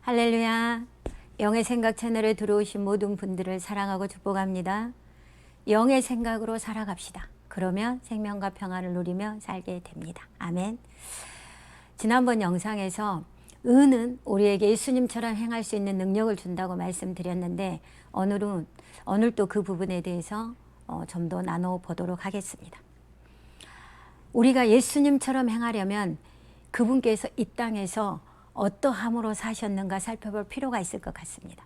할렐루야. 영의 생각 채널에 들어오신 모든 분들을 사랑하고 축복합니다. 영의 생각으로 살아갑시다. 그러면 생명과 평안을 누리며 살게 됩니다. 아멘. 지난번 영상에서 은은 우리에게 예수님처럼 행할 수 있는 능력을 준다고 말씀드렸는데 오늘은 또 그 부분에 대해서 좀 더 나눠보도록 하겠습니다. 우리가 예수님처럼 행하려면 그분께서 이 땅에서 어떠함으로 사셨는가 살펴볼 필요가 있을 것 같습니다.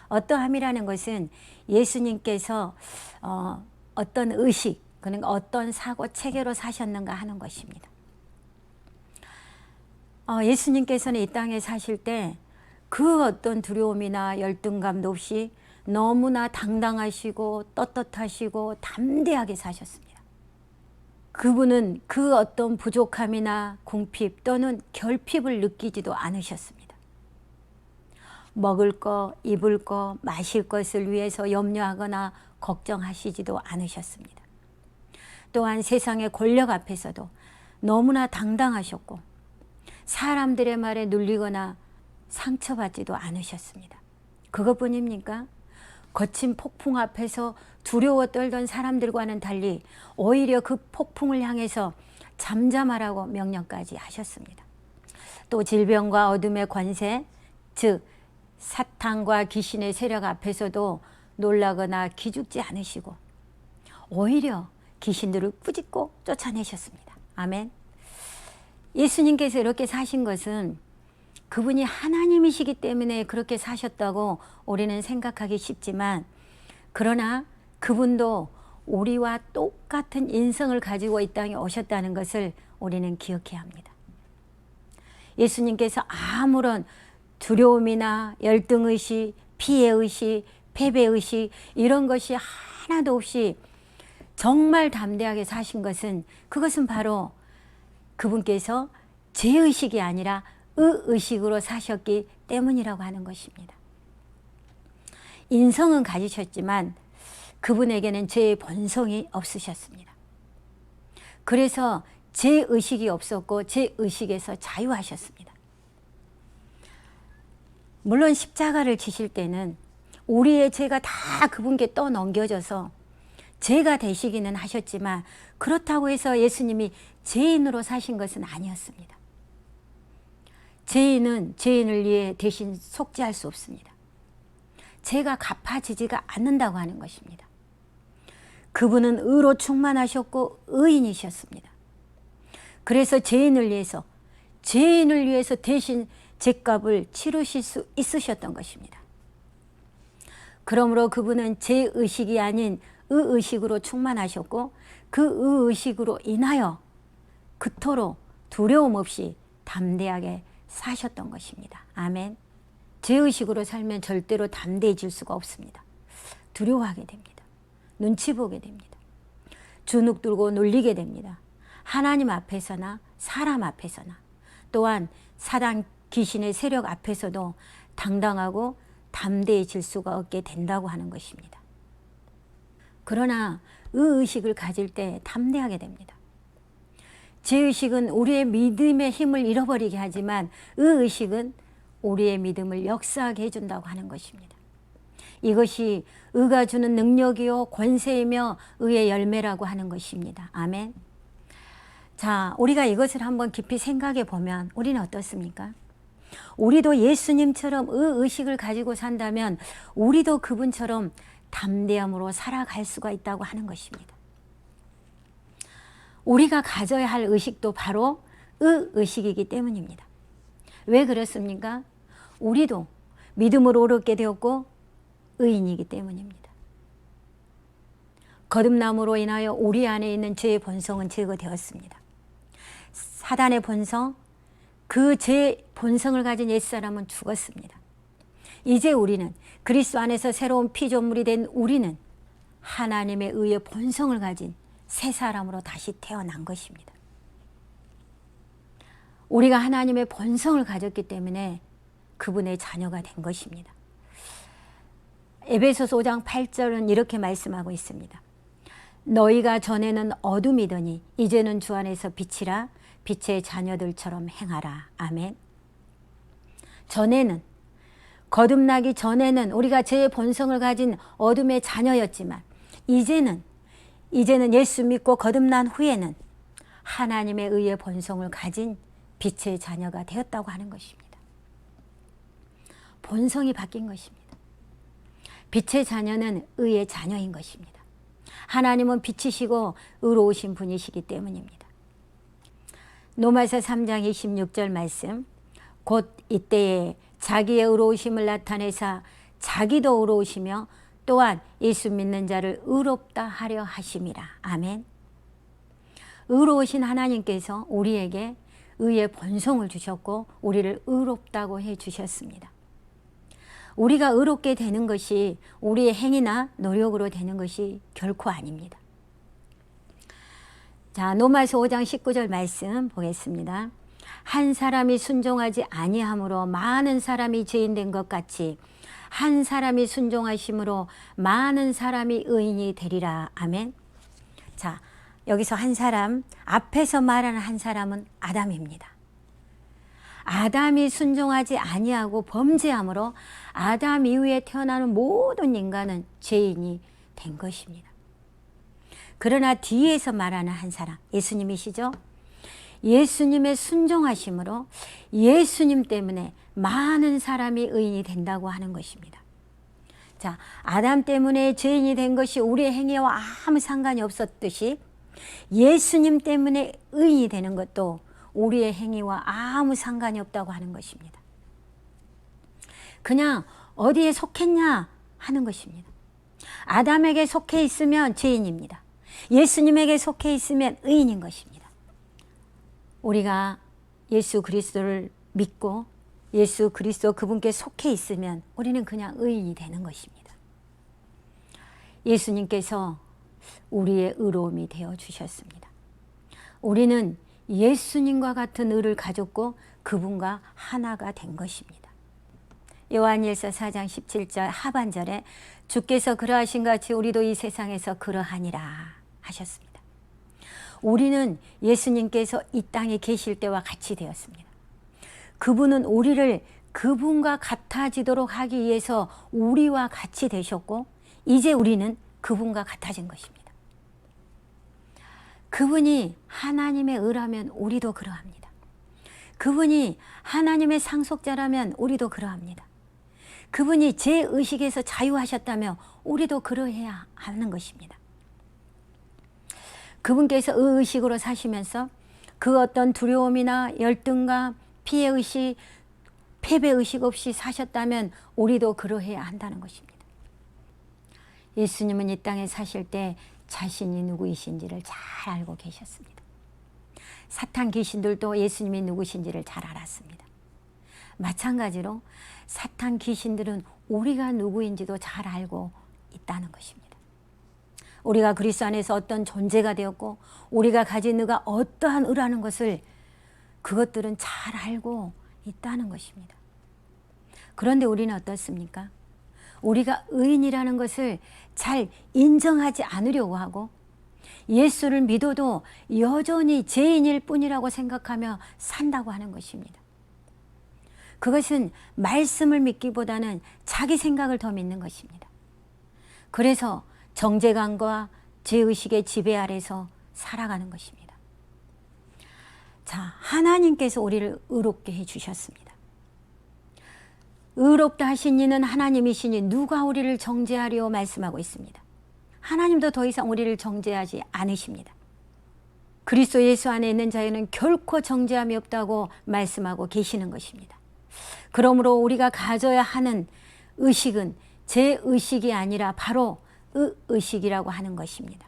어떠함이라는 것은 예수님께서 어떤 의식, 그러니까 어떤 사고 체계로 사셨는가 하는 것입니다. 예수님께서는 이 땅에 사실 때 그 어떤 두려움이나 열등감도 없이 너무나 당당하시고 떳떳하시고 담대하게 사셨습니다. 그분은 그 어떤 부족함이나 궁핍 또는 결핍을 느끼지도 않으셨습니다. 먹을 것, 입을 것, 마실 것을 위해서 염려하거나 걱정하시지도 않으셨습니다. 또한 세상의 권력 앞에서도 너무나 당당하셨고 사람들의 말에 눌리거나 상처받지도 않으셨습니다. 그것뿐입니까? 거친 폭풍 앞에서 두려워 떨던 사람들과는 달리 오히려 그 폭풍을 향해서 잠잠하라고 명령까지 하셨습니다. 또 질병과 어둠의 권세, 즉 사탄과 귀신의 세력 앞에서도 놀라거나 기죽지 않으시고 오히려 귀신들을 꾸짖고 쫓아내셨습니다. 아멘. 예수님께서 이렇게 사신 것은 그분이 하나님이시기 때문에 그렇게 사셨다고 우리는 생각하기 쉽지만, 그러나 그분도 우리와 똑같은 인성을 가지고 이 땅에 오셨다는 것을 우리는 기억해야 합니다. 예수님께서 아무런 두려움이나 열등의식, 피해의식, 패배의식 이런 것이 하나도 없이 정말 담대하게 사신 것은, 그것은 바로 그분께서 죄의식이 아니라 의의식으로 사셨기 때문이라고 하는 것입니다. 인성은 가지셨지만 그분에게는 죄의 본성이 없으셨습니다. 그래서 죄의식이 없었고 죄의식에서 자유하셨습니다. 물론 십자가를 지실 때는 우리의 죄가 다 그분께 떠넘겨져서 죄가 되시기는 하셨지만, 그렇다고 해서 예수님이 죄인으로 사신 것은 아니었습니다. 죄인은 죄인을 위해 대신 속죄할 수 없습니다. 죄가 갚아지지가 않는다고 하는 것입니다. 그분은 의로 충만하셨고 의인이셨습니다. 그래서 죄인을 위해서 대신 죄값을 치르실 수 있으셨던 것입니다. 그러므로 그분은 죄의식이 아닌 의의식으로 충만하셨고, 그 의의식으로 인하여 그토록 두려움 없이 담대하게 사셨던 것입니다. 아멘. 죄의식으로 살면 절대로 담대해질 수가 없습니다. 두려워하게 됩니다. 눈치 보게 됩니다. 주눅 들고 놀리게 됩니다. 하나님 앞에서나 사람 앞에서나, 또한 사단 귀신의 세력 앞에서도 당당하고 담대해질 수가 없게 된다고 하는 것입니다. 그러나 의의식을 가질 때 담대하게 됩니다. 죄의식은 우리의 믿음의 힘을 잃어버리게 하지만 의의식은 우리의 믿음을 역사하게 해준다고 하는 것입니다. 이것이 의가 주는 능력이요 권세이며 의의 열매라고 하는 것입니다. 아멘. 자, 우리가 이것을 한번 깊이 생각해 보면 우리는 어떻습니까? 우리도 예수님처럼 의의식을 가지고 산다면 우리도 그분처럼 담대함으로 살아갈 수가 있다고 하는 것입니다. 우리가 가져야 할 의식도 바로 의의식이기 때문입니다. 왜 그렇습니까? 우리도 믿음으로 옳게 되었고 의인이기 때문입니다. 거듭남으로 인하여 우리 안에 있는 죄의 본성은 제거되었습니다. 사단의 본성, 그 죄의 본성을 가진 옛사람은 죽었습니다. 이제 우리는 그리스도 안에서 새로운 피조물이 된 우리는 하나님의 의의 본성을 가진 새 사람으로 다시 태어난 것입니다. 우리가 하나님의 본성을 가졌기 때문에 그분의 자녀가 된 것입니다. 에베소서 5장 8절은 이렇게 말씀하고 있습니다. 너희가 전에는 어둠이더니 이제는 주 안에서 빛이라, 빛의 자녀들처럼 행하라. 아멘. 전에는, 거듭나기 전에는 우리가 죄의 본성을 가진 어둠의 자녀였지만 이제는 예수 믿고 거듭난 후에는 하나님의 의의 본성을 가진 빛의 자녀가 되었다고 하는 것입니다. 본성이 바뀐 것입니다. 빛의 자녀는 의의 자녀인 것입니다. 하나님은 빛이시고 의로우신 분이시기 때문입니다. 로마서 3장 26절 말씀, 곧 이때에 자기의 의로우심을 나타내사 자기도 의로우시며 또한 예수 믿는 자를 의롭다 하려 하심이라. 아멘. 의로우신 하나님께서 우리에게 의의 본성을 주셨고 우리를 의롭다고 해 주셨습니다. 우리가 의롭게 되는 것이 우리의 행위나 노력으로 되는 것이 결코 아닙니다. 자, 로마서 5장 19절 말씀 보겠습니다. 한 사람이 순종하지 아니함으로 많은 사람이 죄인 된 것 같이 한 사람이 순종하심으로 많은 사람이 의인이 되리라. 아멘. 자, 여기서 한 사람, 앞에서 말하는 한 사람은 아담입니다. 아담이 순종하지 아니하고 범죄함으로 아담 이후에 태어나는 모든 인간은 죄인이 된 것입니다. 그러나 뒤에서 말하는 한 사람, 예수님이시죠? 예수님의 순종하심으로 예수님 때문에 많은 사람이 의인이 된다고 하는 것입니다. 자, 아담 때문에 죄인이 된 것이 우리의 행위와 아무 상관이 없었듯이 예수님 때문에 의인이 되는 것도 우리의 행위와 아무 상관이 없다고 하는 것입니다. 그냥 어디에 속했냐 하는 것입니다. 아담에게 속해 있으면 죄인입니다. 예수님에게 속해 있으면 의인인 것입니다. 우리가 예수 그리스도를 믿고 예수 그리스도 그분께 속해 있으면 우리는 그냥 의인이 되는 것입니다. 예수님께서 우리의 의로움이 되어 주셨습니다. 우리는 예수님과 같은 의를 가졌고 그분과 하나가 된 것입니다. 요한일서 4장 17절 하반절에 주께서 그러하신 같이 우리도 이 세상에서 그러하니라 하셨습니다. 우리는 예수님께서 이 땅에 계실 때와 같이 되었습니다. 그분은 우리를 그분과 같아지도록 하기 위해서 우리와 같이 되셨고 이제 우리는 그분과 같아진 것입니다. 그분이 하나님의 의라면 우리도 그러합니다. 그분이 하나님의 상속자라면 우리도 그러합니다. 그분이 제 의식에서 자유하셨다며 우리도 그러해야 하는 것입니다. 그분께서 의식으로 사시면서 그 어떤 두려움이나 열등감, 피해의식, 패배의식 없이 사셨다면 우리도 그러해야 한다는 것입니다. 예수님은 이 땅에 사실 때 자신이 누구이신지를 잘 알고 계셨습니다. 사탄 귀신들도 예수님이 누구신지를 잘 알았습니다. 마찬가지로 사탄 귀신들은 우리가 누구인지도 잘 알고 있다는 것입니다. 우리가 그리스도 안에서 어떤 존재가 되었고 우리가 가진 의가 어떠한 의라는 것을 그것들은 잘 알고 있다는 것입니다. 그런데 우리는 어떻습니까? 우리가 의인이라는 것을 잘 인정하지 않으려고 하고 예수를 믿어도 여전히 죄인일 뿐이라고 생각하며 산다고 하는 것입니다. 그것은 말씀을 믿기보다는 자기 생각을 더 믿는 것입니다. 그래서 정죄감과 죄의식의 지배 아래서 살아가는 것입니다. 자, 하나님께서 우리를 의롭게 해주셨습니다. 의롭다 하신 이는 하나님이시니 누가 우리를 정죄하리오 말씀하고 있습니다. 하나님도 더 이상 우리를 정죄하지 않으십니다. 그리스도 예수 안에 있는 자에는 결코 정죄함이 없다고 말씀하고 계시는 것입니다. 그러므로 우리가 가져야 하는 의식은 제 의식이 아니라 바로 의식이라고 하는 것입니다.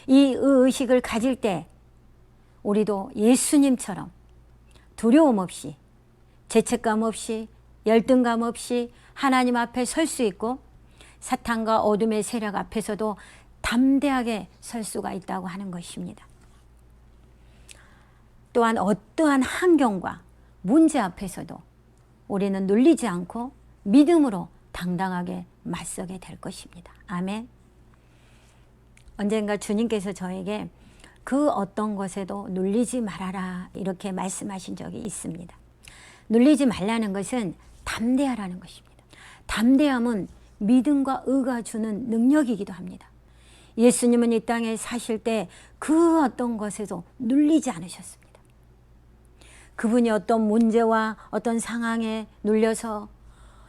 이 의식을 가질 때 우리도 예수님처럼 두려움 없이 죄책감 없이 열등감 없이 하나님 앞에 설 수 있고 사탄과 어둠의 세력 앞에서도 담대하게 설 수가 있다고 하는 것입니다. 또한 어떠한 환경과 문제 앞에서도 우리는 눌리지 않고 믿음으로 당당하게 맞서게 될 것입니다. 아멘. 언젠가 주님께서 저에게 그 어떤 것에도 눌리지 말아라 이렇게 말씀하신 적이 있습니다. 눌리지 말라는 것은 담대하라는 것입니다. 담대함은 믿음과 의가 주는 능력이기도 합니다. 예수님은 이 땅에 사실 때 그 어떤 것에도 눌리지 않으셨습니다. 그분이 어떤 문제와 어떤 상황에 눌려서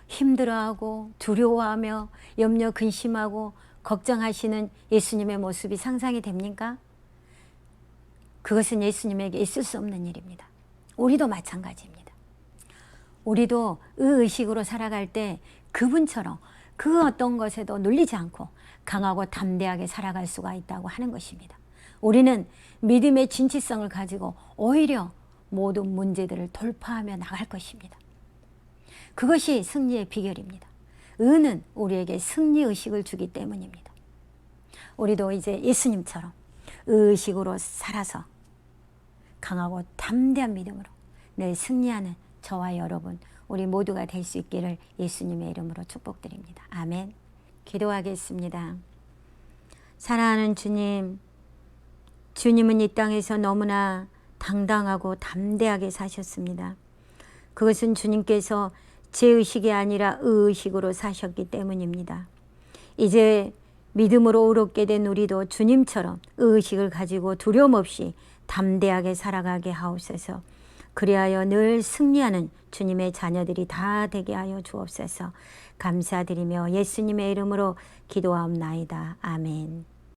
힘들어하고 두려워하며 염려 근심하고 걱정하시는 예수님의 모습이 상상이 됩니까? 그것은 예수님에게 있을 수 없는 일입니다. 우리도 마찬가지입니다. 우리도 의식으로 살아갈 때 그분처럼 그 어떤 것에도 눌리지 않고 강하고 담대하게 살아갈 수가 있다고 하는 것입니다. 우리는 믿음의 진취성을 가지고 오히려 모든 문제들을 돌파하며 나갈 것입니다. 그것이 승리의 비결입니다. 의는 우리에게 승리의식을 주기 때문입니다. 우리도 이제 예수님처럼 의식으로 살아서 강하고 담대한 믿음으로 늘 승리하는 저와 여러분 우리 모두가 될 수 있기를 예수님의 이름으로 축복드립니다. 아멘. 기도하겠습니다. 사랑하는 주님, 주님은 이 땅에서 너무나 당당하고 담대하게 사셨습니다. 그것은 주님께서 죄의식이 아니라 의의식으로 사셨기 때문입니다. 이제 믿음으로 의롭게 된 우리도 주님처럼 의의식을 가지고 두려움 없이 담대하게 살아가게 하옵소서. 그리하여 늘 승리하는 주님의 자녀들이 다 되게 하여 주옵소서. 감사드리며 예수님의 이름으로 기도하옵나이다. 아멘.